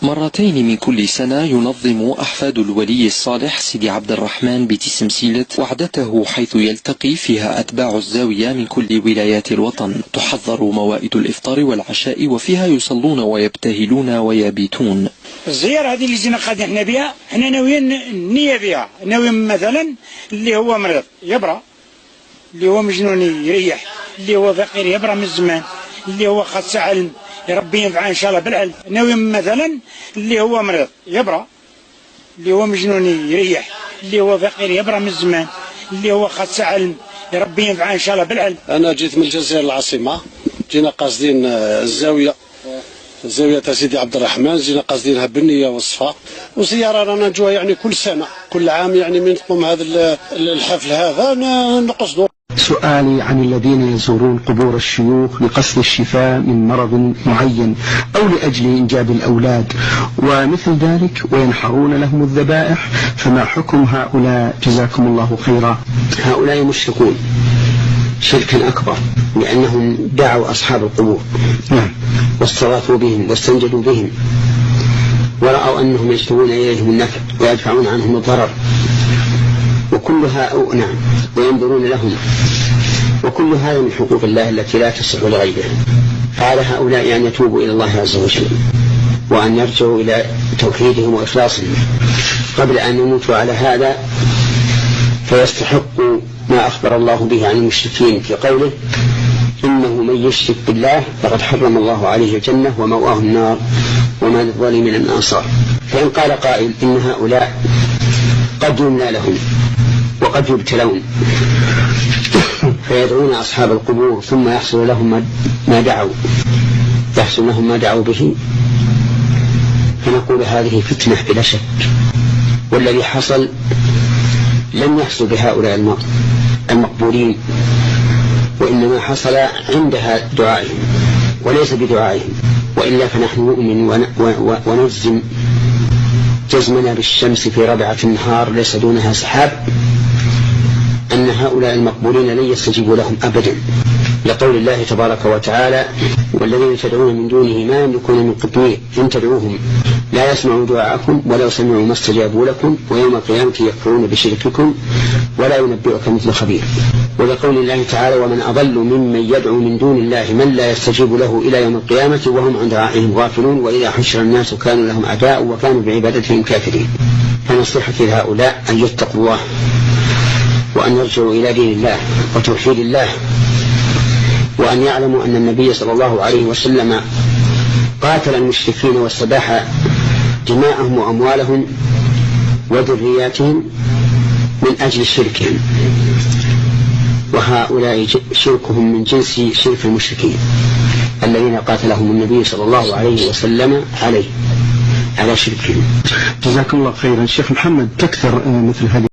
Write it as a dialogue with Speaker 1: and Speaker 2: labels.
Speaker 1: مرتين من كل سنة ينظم أحفاد الولي الصالح سيدي عبد الرحمن بتسمسيلة وعدته، حيث يلتقي فيها أتباع الزاوية من كل ولايات الوطن. تحضر موائد الإفطار والعشاء، وفيها يصلون ويبتهلون ويبيتون.
Speaker 2: الزيارة هذه اللي جينا قاعدين احنا بها، احنا ناويين النية بها، ناويين مثلا اللي هو مريض يبرأ، اللي هو مجنون يريح، اللي هو فقير يبرأ من الزمان، اللي هو خاص علم ربي ينفعه ان شاء الله بالعلم. ناويين مثلا اللي هو مريض يبرأ، اللي هو مجنون يريح، اللي هو فقير يبرأ من الزمان، اللي هو خاص علم ربي ينفعه ان شاء الله بالعلم.
Speaker 3: انا جيت من الجزائر العاصمة، جينا قاصدين الزاوية سيدي عبد الرحمن، جينا قاصدينها بالنية والصفاء، وزيارة رانا نجوها يعني كل سنة كل عام، يعني من تقوم هذا الحفل هذا نقصده.
Speaker 4: سؤالي عن الذين يزورون قبور الشيوخ لقصد الشفاء من مرض معين أو لأجل إنجاب الأولاد ومثل ذلك، وينحرون لهم الذبائح، فما حكم هؤلاء جزاكم الله خيرا؟
Speaker 5: هؤلاء مشركون شركا أكبر، لأنهم دعوا أصحاب القبور واستغاثوا بهم واستنجدوا بهم، ورأوا أنهم يجلبون إليهم النفع ويدفعون عنهم الضرر، وكلها وينظرون لهم، وكل هذا من حقوق الله التي لا تصح لغيره. فعلى هؤلاء أن يتوبوا إلى الله عز وجل، وأن يرجعوا إلى توحيدهم وإخلاصهم قبل أن يموتوا على هذا، فيستحقوا ما أخبر الله به عن المشركين في قوله: إنه من يشرك بالله فقد حرم الله عليه الجنة ومأواه النار وما للظالمين من أنصار. فإن قال قائل إن هؤلاء قد يمنى لهم وقد يبتلون فيدعون أصحاب القبور ثم يحصل لهم ما دعوا به، فنقول هذه فتنة بلا شك، والذي حصل لم يحصل بهؤلاء المقبورين، وإنما حصل عندها دعائهم وليس بدعائهم، وإلا فنحن نؤمن ونجزم جزمنا بالشمس في ربعة النهار ليس دونها سحاب أن هؤلاء المقبولين لن يستجيبوا لهم أبدا، لقول الله تبارك وتعالى: والذين تدعون من دونه ما يملكون من قطمير إن تدعوهم لا يسمعوا دعاءكم ولو سمعوا ما استجابوا لكم ويوم القيامة يكفرون بشرككم ولا ينبئك مثل خبير. ولقول الله تعالى: ومن أضل ممن يدعو من دون الله من لا يستجيب له إلى يوم القيامة وهم عن دعائهم غافلون وإذا حشر الناس كانوا لهم أعداء وكانوا بعبادتهم كافرين. فنصيحتي لهؤلاء أن يتقوا الله وأن يرجعوا إلى دين الله وتوحيد الله، وأن يعلموا أن النبي صلى الله عليه وسلم قاتل المشركين واستباح دماءهم وأموالهم وذرياتهم من أجل شركهم، وهؤلاء شركهم من جنس شرك المشركين الذين قاتلهم النبي صلى الله عليه وسلم على شركهم.
Speaker 4: جزاكم الله خيرا. شيخ محمد، تكثر مثل هذه